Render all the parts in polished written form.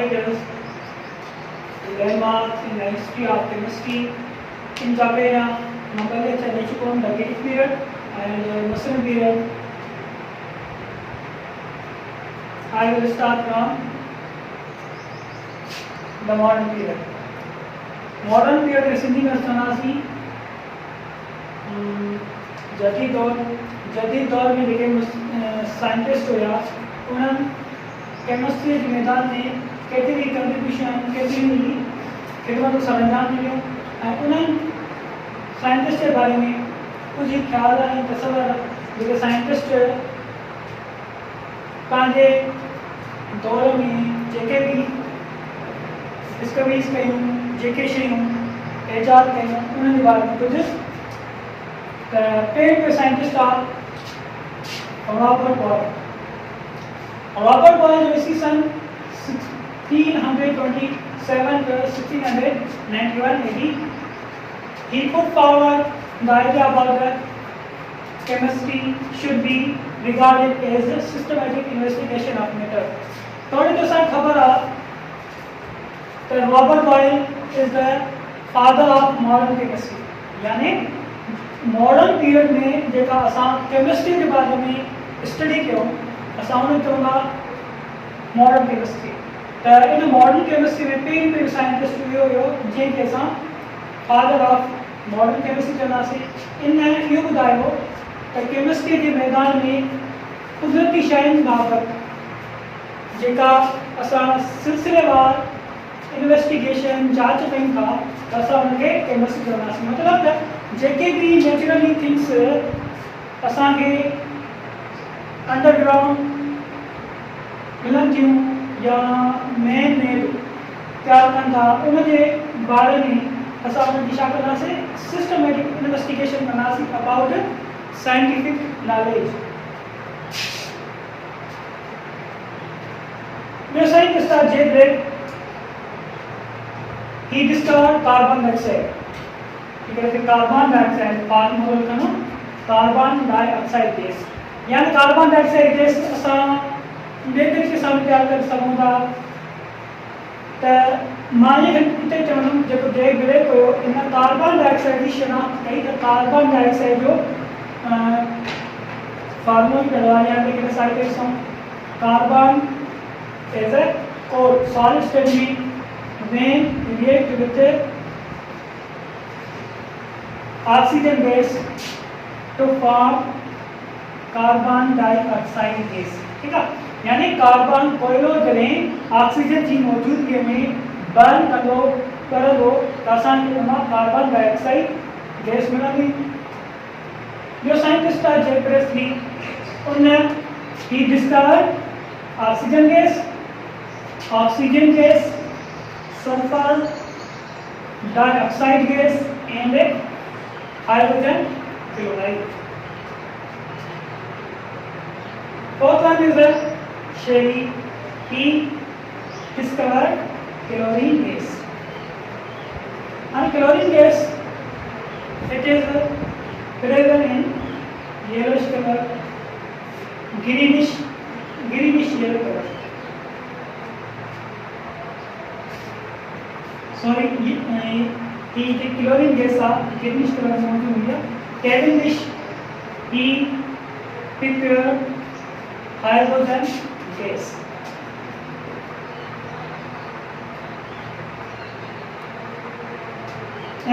titles, landmarks in the history of chemistry. In Japan, number the Greek period and Muslim period. I will start from the modern period. Modern period में सिंधी में सनासी जदीद दौर में जेके scientist हुआ उन्हनि chemistry जे मैदान में केतिरी कंट्रीब्यूशन केतिरी खिदमतूं सरंजाम ॾिनियूं ऐं उन्हनि साइंटिस्ट जे बारे में कुझु ख़्याल ऐं तसवर जेके साइंटिस्ट पंहिंजे दौर में जेके भी डिस्कवरीज कयूं जेके शयूं ईजाद कयूं उन्हनि जे बारे में कुझु त पहिरियों साइंटिस्ट आहे रॉबर्ट बॉयल। रॉबर्ट बॉयल जो इसी सन 1627 to 1691 AD, he put forward the idea about that chemistry should be regarded as a systematic investigation of matter. थोड़ी तो सा खबर है तो Robert Boyle is the father of modern chemistry, यानी modern period में जेका असां केमिस्ट्री के बारे में स्टडी कयूं असां उन चवंदा मॉडर्न केमिस्ट्री। त इन मॉडर्न केमिस्ट्री में पहिरियों साइंटिस्ट इहो हुयो जंहिंखे असां फादर ऑफ मॉडर्न केमिस्ट्री चवंदासीं। इन इहो ॿुधायो त केमिस्ट्री जे मैदान में कुदरती शयुनि बाबति जेका असां सिलसिलेवार इन्वेस्टिगेशन जांच कयूं था त असां उनखे केमिस्ट्री चवंदासीं। मतिलबु त जेके भी नेचुरली थिंग्स असांखे अंडरग्राउंड मिलनि थियूं या मैन मेड तयारु कनि था उनजे बारे में असां उनजी छा कंदासीं सिस्टमेटिक इन्वेस्टिगेशन कंदासीं अबाउट साइंटिफिक नॉलेज। ॿियो साइंटिस्ट आहे जे Black. He discovered carbon dioxide. ठीक है, कार्बन डाइऑक्साइड फार्मूला कनो कार्बन डाइऑक्साइड गैस, यानी कार्बन डाइऑक्साइड गैस असां ॿिए तरीक़े सां तयारु करे सघूं था। त मां इहे हिते चवंदुमि जेको जे ब्रेक हुयो इन कार्बन डाइऑक्साइड जी शिनाख्त कई त कार्बन डाइऑक्साइड जो फार्मूला कहिड़ो आहे, या लेकिन असांखे ॾिसूं carbon as a code solid state में when react with oxygen gas to form carbon dioxide gas। ठीक है, यानी कार्बन कोयलो जॾहिं ऑक्सीजन जी मौजूदगी में बर्न कंदो करंदो त असांखे उन मां कार्बन डाइऑक्साइड गैस मिलंदी। ॿियो साइंटिस्ट आहे जे प्रेस्ली, उन he discovered oxygen gas sulfur dioxide gas and hydrogen chloride। Fourth one is Sherry. He discovered chlorine gas. And chlorine gas, it is present in yellowish color, greenish yellow color। Sorry ये chlorine gas greenish colour में मौजूद हुई है। Cavendish he prepare hydrogen gas.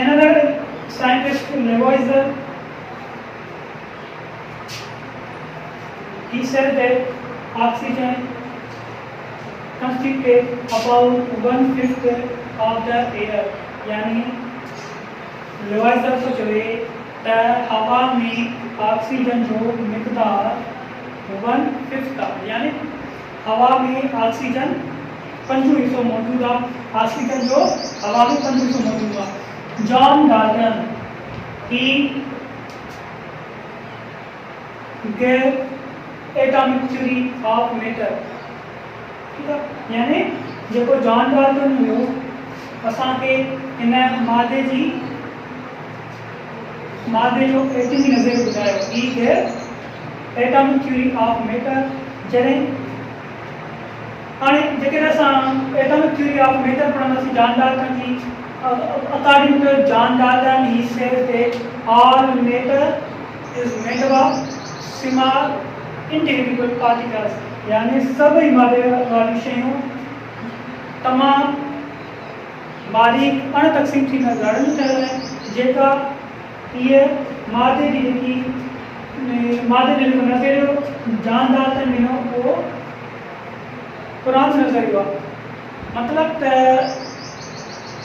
Another scientist Lavoisier, he said that oxygen constituted about 1/5 of the air, यानी लेवाइजर को चवे त हवा में ऑक्सीजन जो मिकदार 1/5 का, यानी हवा में ऑक्सीजन 5 हिस्सों मौजूद आहे। ऑक्सीजन जो हवा में 5 हिस्सों मौजूद आहे। John Dalton he gave atomic theory of matter. ठीक है, यानी जेको जॉन डाल्टन हुयो असांखे इन मादे जो एटमी नज़रियो ॿुधायो। He gave atomic theory of matter, जॾहिं हाणे जेकॾहिं असां एटॉमिक थ्योरी ऑफ मैटर पढ़ंदासीं John Dalton ji, according to John Dalton he says that all matter is made up of small individual particles, यानी सभई मादे वारी शयूं तमामु बारीक अण तक़सीम थी ज़रनि में ठहियल आहिनि, जेका इहे मादे जी जेकी मादे जो जेको नज़रियो जॉन डाल्टन ॾिनो उहो पुरानो नज़रियो आहे। मतिलबु त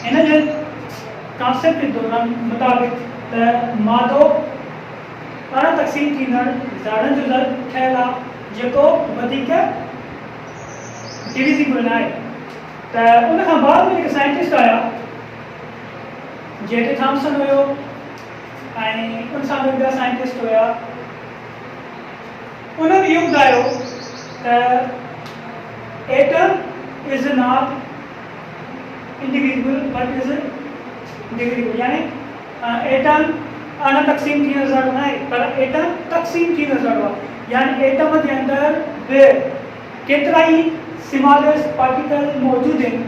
हिन जे कॉन्सेप्ट जे दौरान मुताबिक़ त मादो अण तक़सीम थींदड़ ज़रनि जो ज़र ठहियल आहे, जेको वधीक डिविजिबल न आहे। त उन खां बाद में जेके साइंटिस्ट आया, जे टे थॉम्सन हुयो ऐं उन सां गॾु ॿिया साइंटिस्ट हुया, उन्हनि इहो ॿुधायो त atom is not individual but is divisible, यानी एटम अण तक़सीम थी नज़र न आहे, पर एटम तक़सीम थी नज़र आहे। यानी एटम जे अंदरि केतिरा ई स्मॉलेस्ट पार्टिकल मौजूदु आहिनि,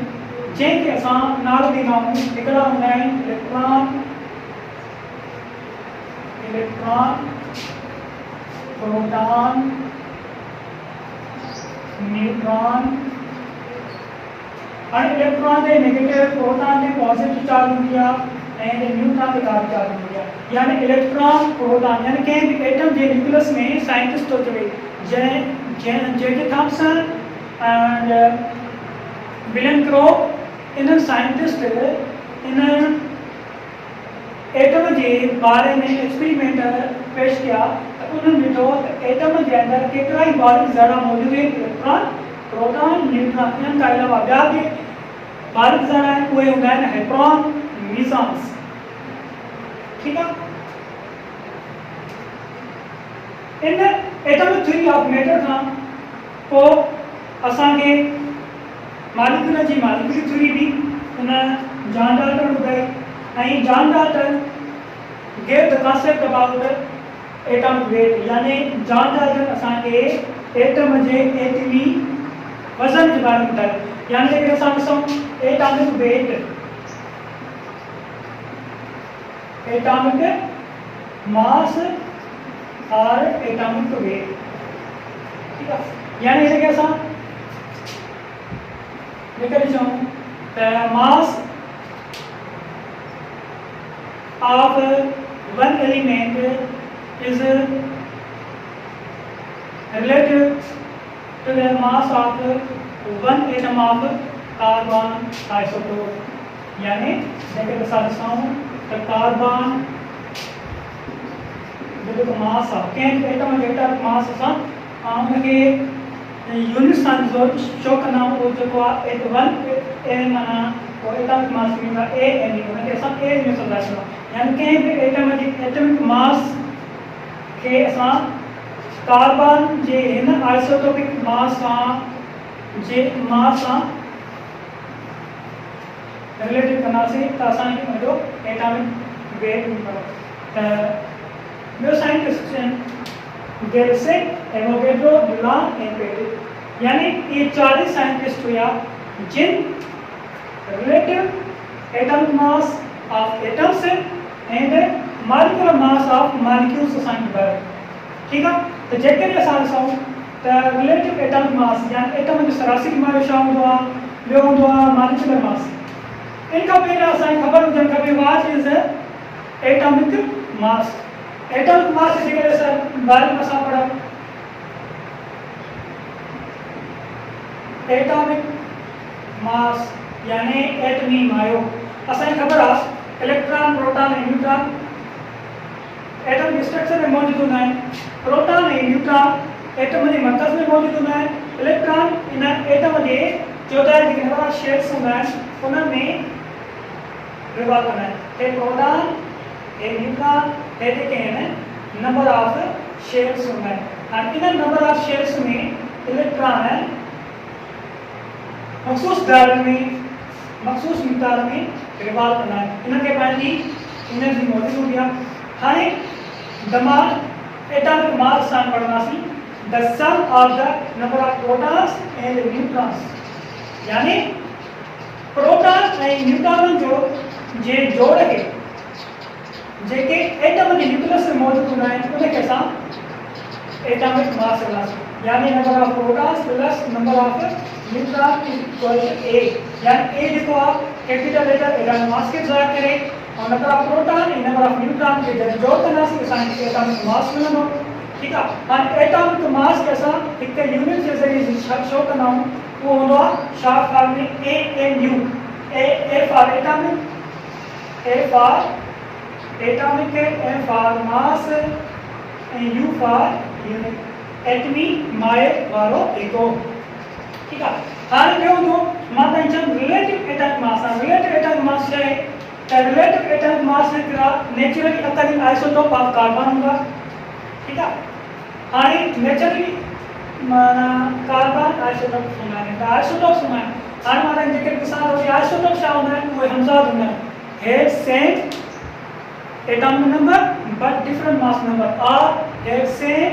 जंहिंखे असां नालो ॾींदा आहियूं। हिकिड़ा हूंदा आहिनि इलेक्ट्रॉन, प्रोटॉन, न्यूट्रॉन। हाणे इलेक्ट्रॉन ते नेगेटिव, प्रोटॉन ते पॉजिटिव चार्ज हूंदी आहे ऐं न्यूट्रॉन ते कार्बन चार्ज हूंदी आहे। यानी इलेक्ट्रॉन, प्रोटॉन, यानी कंहिं बि एटम जे न्यूक्लियस में साइंटिस्ट थो चवे जे थॉम्सन एंड विलियम क्रोक, इन साइंटिस्ट इन एटम जे बारे में एक्सपेरिमेंट पेश किया, त उन्होंने ॾिठो त एटम जे अंदरि केतिरा ई बारीक ज़रा मौजूदु आहिनि, इलेक्ट्रॉन, प्रोटॉन, न्यूट्रॉन। इन्हनि खां अलावा ॿिया बि बारीक ज़रा आहिनि, उहे हूंदा आहिनि हेप्रॉन, मीज़ॉन्स। ठीकु आहे। इन एटॉमिक थ्योरी ऑफ मैटर खां पोइ असांखे मॉलिक्यूलर जी मॉलिक्यूलर थ्योरी बि उन जॉन डाल्टन ॿुधाई, ऐं John Dalton gave the concept about atomic weight, यानी जॉन डाल्टन असांखे एटम जे एटमी वज़न जे बारे में ॿुधायो। यानी जेकॾहिं असां ॾिसूं एटॉमिक वेट, एटॉमिक मास और एटॉमिक वेट, ठीक है। यानी हिनखे असां जेके ॾिसूं त मास of one element is relative to the mass of one atom of carbon isotope, यानी जेके असां ॾिसूं त कार्बन जो मास आहे, कंहिं एटम जो एटॉमिक मास असां उनखे यूनिट सां शो कंदा आहियूं, उहो जेको आहे 1 माना एटॉमिक मास थींदो आहे AMU, उनखे असां A में सम्झाईंदा आहियूं। यानी कंहिं बि एटम जी एटॉमिक मास खे असां कार्बन जे हिन आइसोटोपिक मास सां रिलेटिव कंदासीं त असांखे हुनजो एटॉमिक वेट मिलंदो। त ॿियो साइंटिस्ट आहिनि गेल्सिंग, एवोगैड्रो, डुलान ऐं पेरिस, यानी इहे 40 साइंटिस्ट हुया जिन relative atomic mass of atoms and molecular mass of molecules असांखे ॿुधायो। ठीकु आहे। त जेकॾहिं असां ॾिसूं त रिलेटिव एटॉमिक मास यानी एटम जो सरासरी मास छा हूंदो आहे, ॿियो हूंदो आहे मॉलिक्यूलर मास। इन खां पहिरियों असांखे ख़बर हुजणु खपे what is atomic mass. Atomic mass जेकॾहिं असां बारे में असां पढ़ूं, एटॉमिक मास यानी एटमी मायो, असांखे ख़बर आहे इलेक्ट्रॉन, प्रोटॉन ऐं न्यूट्रॉन एटम जे स्ट्रक्चर में मौजूदु हूंदा आहिनि। प्रोटॉन ऐं न्यूट्रॉन एटम जे मर्कज़ में मौजूदु हूंदा आहिनि। Electron in atom J 14 JK number of shells हूंदा आहिनि उन्हनि में रिवॉल्व कंदा आहिनि। हे प्रोटॉन, हे न्यूट्रॉन, हे जेके आहिनि नंबर ऑफ शेल्स हूंदा आहिनि। हाणे इन नंबर ऑफ शेल्स में इलेक्ट्रॉन मखसूस दायरे में, मखसूस मिक़दार में रिवॉल्व कंदा आहिनि। इनखे पंहिंजी एनर्जी मौजूदु हूंदी आहे। हाणे दिमाग़ एटॉमिक मास सां पढ़ंदासीं the sum of the number of protons and neutrons. यानी प्रोटॉन ऐं न्यूट्रॉन जो जे जोड़ खे जेके एटम जे न्यूक्लियस में मौजूद हूंदा आहिनि उनखे असां एटॉमिक मास चवंदासीं, यानी number of protons plus number of neutron is equal to A, यानी ए जेको आहे कैपिटल लेटर एटॉमिक मास खे ज़ाहिर करे और नंबर ऑफ प्रोटॉन ऐं नंबर ऑफ न्यूट्रॉन खे जॾहिं जोड़ कंदासीं असांखे एटॉमिक मास मिलंदो। ठीक है, हाणे एटॉमिक मास के असां हिकु यूनिट जे ज़रिए शो कंदा आहियूं, उहो हूंदो आहे शॉर्ट फॉर्म में ANU, A for atomic, A for atomic, M for mass ऐं यू फॉर यूनिट, एटमी माए वारो एको। ठीक है, हाणे ॿियो हूंदो मां तव्हांखे चयुमि रिलेटिव एटॉमिक मास आहे। रिलेटिव एटॉमिक मास छा आहे त रिलेटिव एटॉमिक मास हिकिड़ा naturally occurring isotope of carbon हूंदा। ठीक है, हाणे नेचुरली माना कार्बन आइसोटोप्स हूंदा आहिनि, त आइसोटोप्स हूंदा आहिनि। हाणे मां तव्हांखे जेके ॾिसां थो कि आइसोटोप्स छा हूंदा आहिनि, उहे हमज़ाद हूंदा आहिनि, have same atomic number but different mass number, और have same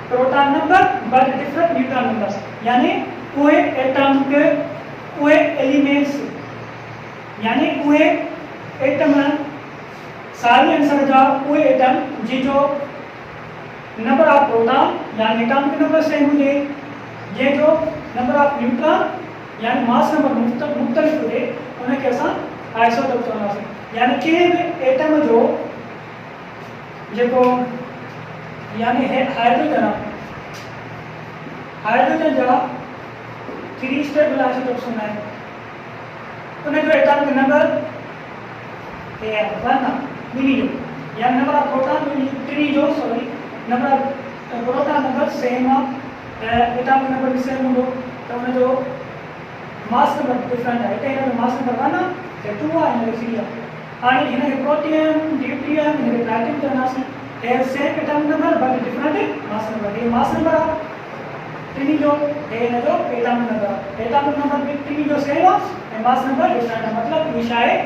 proton number but different neutron number, यानी उहे एटॉमिक उहे एलिमेंट्स यानी उहे एटम सारे आंसर जा उहे एटम जंहिंजो नंबर ऑफ प्रोटॉन यानी एटॉमिक नंबर सेम हुजे, जंहिंजो नंबर ऑफ न्यूट्रॉन यानी मास नंबर मुख्तलिफ हुजे, उनखे असां आइसोटोप चवंदासीं। यानी कंहिं बि एटम जो जेको यानी हाइड्रोजन आहे, हाइड्रोजन जा 3 स्टेबल आइसोटोप्स हूंदा आहिनि, उनजो एटॉमिक नंबर 1 आहे ॿिन्ही जो, यानी नंबर ऑफ प्रोटॉन टिनी जो sorry number of proton number same आहे, एटॉमिक नंबर भी सेम हूंदो, त उनजो मास नंबर डिफरेंट आहे, हिते हिन जो मास नंबर 1 आहे, त 2 आहे, हिन जो 3 आहे। हाणे हिनखे प्रोटियम ड्यूटियम हिनखे प्लैटिनम चवंदासीं, have same atomic number but different mass number, हे मास नंबर आहे टिनी जो, हे हिन जो एटॉमिक नंबर आहे, एटॉमिक नंबर भी टिनी जो सेम आहे ऐं मास नंबर डिफरेंट आहे, मतलब इहो छा आहे,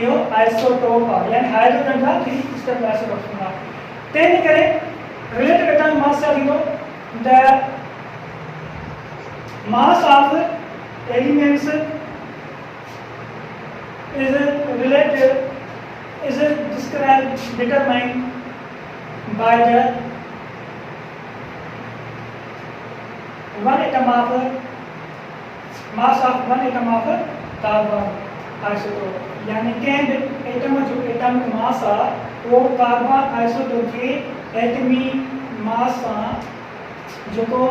इहो आइसोटोप आहे, यानी हाइड्रोजन जा 3 स्टेबल आइसोटोप्स हूंदा। तंहिं करे रिलेटिव एटॉमिक मास छा थींदो, the mass of elements is related is described determined by the one atom of mass of one atom of carbon isotope, यानी कंहिं बि एटम जो एटॉमिक मास आहे उहो कार्बन आइसोटोप जे एटमी मास सां जेको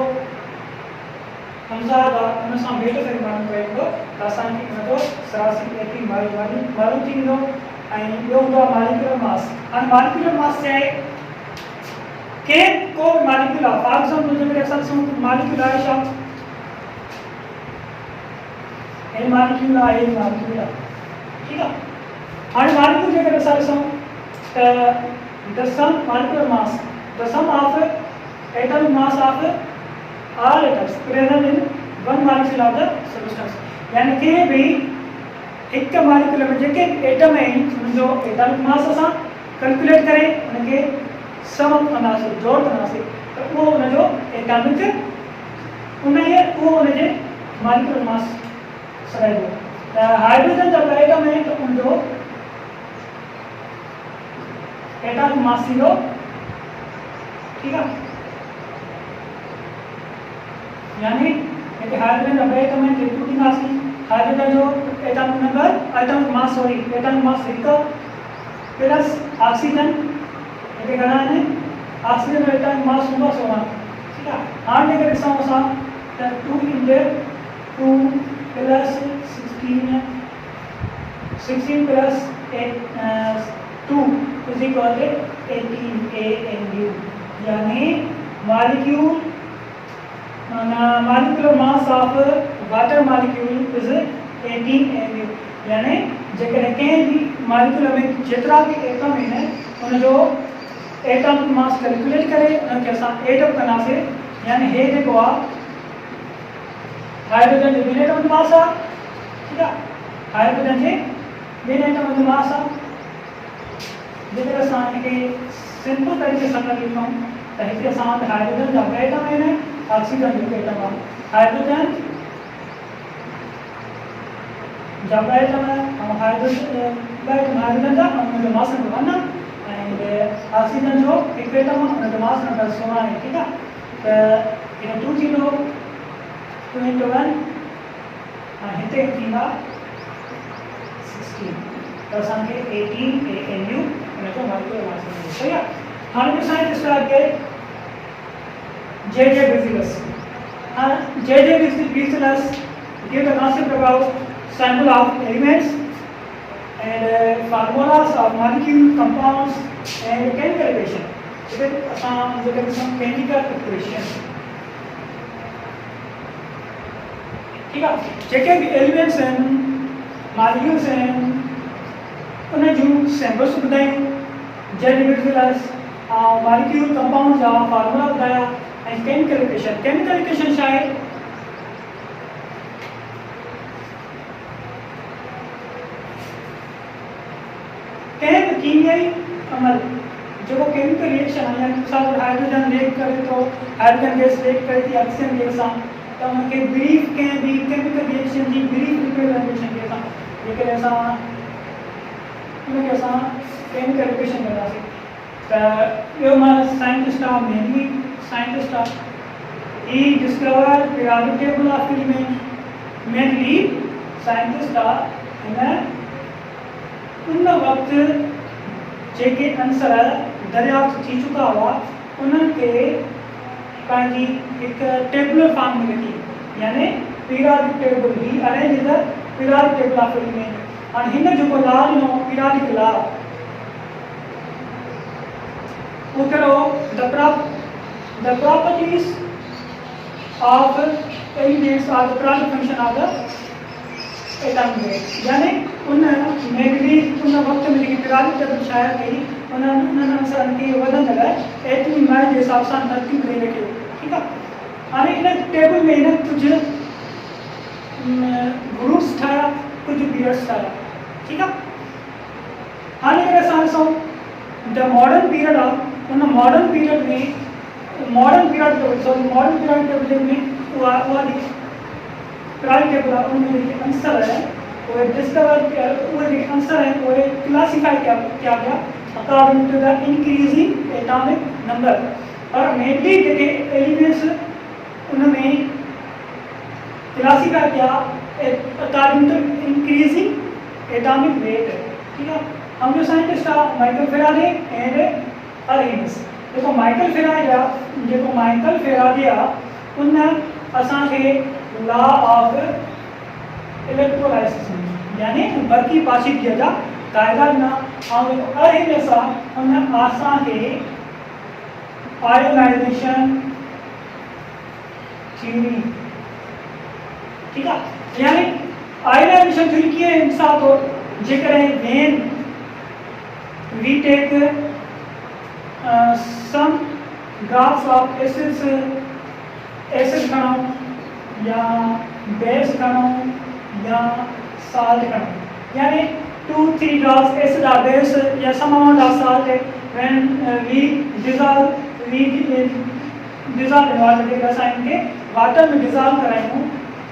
हमज़ाद आहे उन सां भेट करे मालूम पवंदो, त असांखे हुनजो सरासरी एटमी मालूम थींदो। ऐं ॿियो हूंदो आहे मॉलिक्यूलर मास। हाणे मॉलिक्यूलर मास छा आहे, कंहिं को बि मॉलिक्यूल आहे, फॉर एग्जाम्पल जेकॾहिं असां ॾिसूं मॉलिक्यूल आहे छा, हे मॉलिक्यूल आहे, हे मॉलिक्यूल आहे। ठीक आहे, हाणे मॉलिक्यूल जेकॾहिं असां ॾिसूं त the sum molecular mass, the sum of atomic mass of all atoms present in one molecule of the substance, यानी कंहिं भी एक मॉलिक्यूल में जेके एटम आहिनि उनजो एटॉमिक मास असां कैलकुलेट करे उनखे सम कंदासीं, जोड़ कंदासीं, त उहो उनजो एटॉमिक उहो उनजे मॉलिक्यूलर मास सराइबो। त हाइड्रोजन जब एटम है तो उनजो एटॉमिक मास थींदो। ठीक है, यानी एक हाइड्रोजन जब एटम है तो टूटींदासीं, हाइड्रोजन जो atomic number atomic mass sorry atomic mass 1 plus oxygen ये घणा आहिनि, ऑक्सीजन जो एटॉमिक मास हूंदो 16। ठीक है, हाणे जेकर ॾिसूं असां त 2 × 2 plus 16 plus 2 is equal to 18 ANU, यानी molecule molecular mass of water molecule is 18 ANU, यानी जेकॾहिं कंहिं भी मॉलिक्यूल में जेतिरा भी एटम आहिनि उनजो एटॉमिक मास कैलकुलेट करे उनखे असां एड अप कंदासीं, यानी हे जेको आहे हाइड्रोजन जो ॿिनि एटम जो मास आहे। ठीक आहे, हाइड्रोजन जे ॿिनि एटम जो मास आहे। जेकर असां हिनखे सिंपल तरीक़े सां लिखूं त हिते असां वटि हाइड्रोजन जा ॿ एटम आहिनि, ऑक्सीजन जो एटम आहे, हाइड्रोजन जब आइटम हाइड्रोजन जा उनजो मास नंबर 1 एंड ऑक्सीजन जो हिकु एटम उनजो मास नंबर 16 आहे। ठीक आहे, त इन 2 थींदो 2 into 1 ऐं हिते थींदा 16 त असांखे 18 ANU उनजो मॉलिक्यूलर मास मिलंदो। सही आहे। हाणे ॾिसूं स्टार्ट कए J.J. Bacillus. J.J. Bacillus give the concept about sample of elements and formulas of molecule, compounds and chemical equation. Then there is some chemical equation. ठीक है, जेके भी एलिमेंट्स हैं, मॉलिक्यूल्स हैं, उन्हें जो सैंपल्स बताएं, J.J. Bacillus मॉलिक्यूल, कंपाउंड या formula बताया and chemical equation. Chemical equation शायद कीमियाई अमल जो केमिकल रिएक्शन है, मिसाल हाइड्रोजन रिएक्ट करे तो हाइड्रोजन गैस रिएक्ट करे थी ऑक्सीजन गैस सां, तो उनके ब्रीफ के भी केमिकल रिएक्शन की ब्रीफ रिप्रेजेंटेशन के सां जेके असां उनके असां केमिकल रिएक्शन कंदासीं। त इहो मां साइंटिस्ट आहे, मेनली साइंटिस्ट आहे, he discover periodic table of element, mainly scientist आहे। हिन उन वक्त जेके आंसर दरियाफ़्त थी चुका हुआ उन्हनि खे पंहिंजी हिकु टेबुलर फॉर्म में लिखी, यानी periodic table, he arrange the periodic table of element. और हिन जेको लॉ ॾिनो पीरियोडिक लॉ, वो करो the properties of elements are the product function of the atom weight, यानी उन मेनली उन वक्त में जेकी पीरियोडिक टेबल शायद कई उन्हनि आंसरनि खे वधण लाइ एटमी माइल जे हिसाब सां तरतीब ॾेई रखियो। ठीकु आहे, हाणे इन टेबल में हिन कुझु ग्रुप्स ठाहिया, कुझु पीरियड्स ठाहिया। ठीकु आहे, हाणे अगरि असां ॾिसूं द मॉडर्न पीरियड आहे, उन मॉडर्न पीरियड में मॉडर्न पीरियड टेबल में उहा पीरियडिक टेबल आहे, उनमें जेके आंसर है वो डिस्कवर वो जेके आंसर हैं वो क्लासीफाई किया गया according to the increasing atomic number, और मेनली जेके एलिमेंट्स उनमें क्लासीफाई किया according to increasing atomic weight. ठीक है, हम जो साइंटिस्ट आहे माइकल फेराडे एंड अरेंस, जेको माइकल फेराडे आहे उन असांखे लॉ ऑफ इलेक्ट्रोलाइसिस यानी बरकी पाशीदगी जा क़ाइदा ॾिना, ऐं जेको अरेंस आहे उन असांखे आयोनाइजेशन थ्योरी। ठीक है, यानी आयोनाइजेशन थ्योरी कीअं मिसाल तौर जेकॾहिं when we take some drops of acid खणो या बेस खणो या salt खणो, यानी 2-3 drops acid or base या some amount of salt when we dissolve in water, असां इनके वाटर में डिजॉल्व करायूं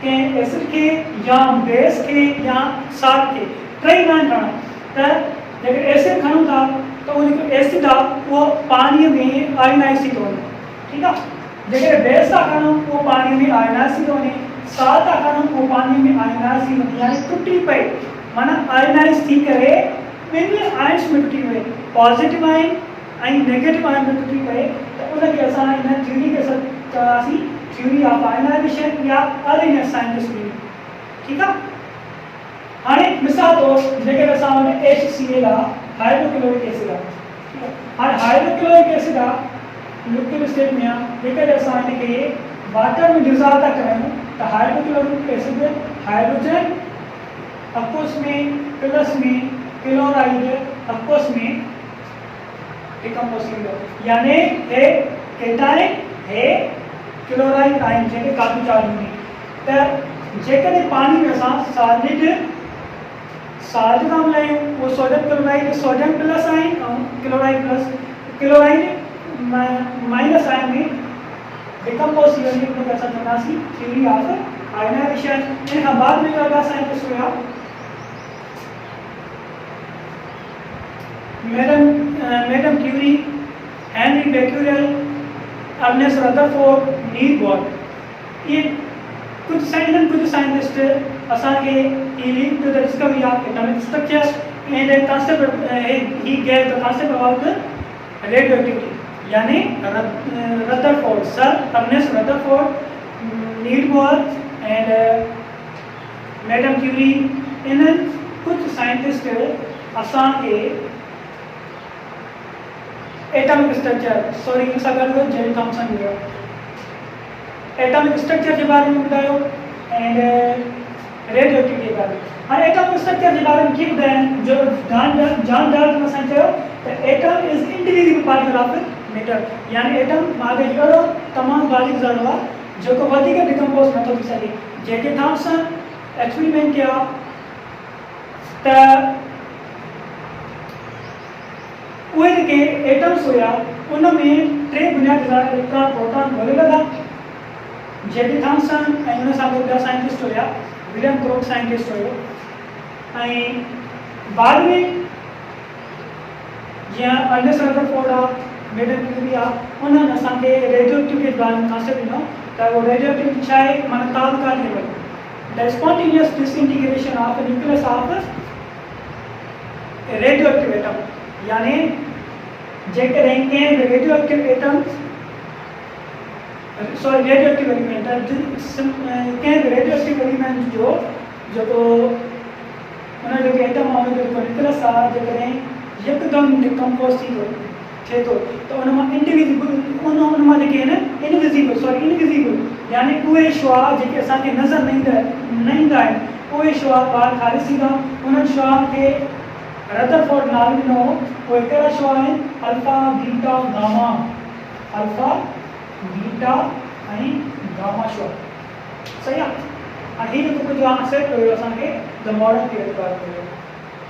के एसिड के या बेस के या साल्ट के टई न खणो। त जेके एसिड खणूं था तो वो एसिड आहे वो पानी में आयोनाइज थी वञे। ठीक है, जेके बेस था खणूं वो पानी में आयोनाइज थी वञे, साल्ट था खणूं वो पानी में आयोनाइज थी वञे, यानी टुटी पई माना आयोनाइज थी करे ॿिनि आयन्स में टुटी पए, पॉजिटिव आयन ऐं नेगेटिव आयन में टुटी पए। त उनखे असां इन थ्योरी खे चवंदासीं थ्योरी ऑफ आयोनाइजेशन या अरेंज साइंटिस्ट थ्योरी। ठीक है, हाणे मिसाल तौर जेकॾहिं असां वटि HCl आहे, हाइड्रोक्लोरिक एसिड आहे। हाणे हाइड्रोक्लोरिक एसिड आहे लिक्विड स्टेट में आहे, जेकॾहिं असां हिनखे वाटर में डिज़ॉल्व था करायूं त हाइड्रोक्लोरिक एसिड हाइड्रोजन aqueous में प्लस में क्लोराइड aqueous में डिकम्पोज थींदो, यानी हे केटाइन हे क्लोराइड आयन जेके काफ़ी चार्ज हूंदी। त जेकॾहिं पानी में असां साल्ट था मिलायूं वो sodium chloride sodium plus ion और क्लोराइड माइनस आयन में डिकम्पोज थी वञे, उनखे असां चवंदासीं थ्योरी ऑफ आयोनाइजेशन। इन खां बाद में जो साइंटिस्ट हुआ Madam Curie, Henri Becquerel, Ernest Rutherford, Niels Bohr, ये कुछ साइंटिस्ट असांखे he linked to the discovery of atomic structure and the concept he gave the concept about the radioactivity. यानी Rutherford, sir Ernest Rutherford, Niels Bohr and madam Curie, इन कुछ scientist असांखे atomic structure, sorry इन सां गॾु जेरी Thomson हुयो, atomic structure के बारे में बतायो एंड रेडियोएक्टिविटी के बारे में। हाणे एटॉमिक स्ट्रक्चर के बारे में की ॿुधाइनि, जो जॉन डाल्टन असां चयो त atom is individual particle of matter, यानी एटम मागे अहिड़ो तमामु बारीक ज़रो आहे जेको वधीक डिकम्पोज नथो थी सघे। जेके थॉम्सन एक्सपेरिमेंट कया त उहे जेके एटम्स हुया उन में 3 बुनियादी इलेक्ट्रॉन प्रोटॉन ॻोल्हियल हुआ। जेके थॉम्सन ऐं उन सां गॾु ॿिया साइंटिस्ट हुया, विलियम क्रोक साइंटिस्ट हुयो, ऐं बाद में जीअं अर्नेस्ट रदरफोर्ड आहे, मैडम क्यूरी आहे, उन्हनि असांखे रेडियोएक्टिविटी जे बारे में कॉन्सेप्ट ॾिनो त उहो रेडियोएक्टिविटी छा आहे, माना तात्काल level the spontaneous disintegration of nucleus of radioactive atom, यानी जेकॾहिं कंहिं बि रेडियोएक्टिव एटम रेडियोएक्टिव एलिमेंट कंहिं बि रेडियोएक्टिव एलिमेंट जो जेको उन जो एटम आहे, उन जो न्यूक्लियस आहे, जेकॾहिं यकदमि डिकम्पोज थिए थो त उन मां इंडिविजुअल उन मां जेके आहिनि इनविजिबल यानी उहे शुआ जेके असांखे नज़र न ईंदा आहिनि, उहे शुआ ॿाहिरि ख़ारिज थींदा। उन्हनि शुआनि खे रदरफोर्ड नालो ॾिनो हो। उहे कहिड़ा शुआ आहिनि, alpha beta gamma, alpha beta ऐं गामा शुआ, सही आहे। हाणे हीअ जेको कुझु कॉन्सेप्ट हुयो असांखे द मॉडर्न थियरी बारे में।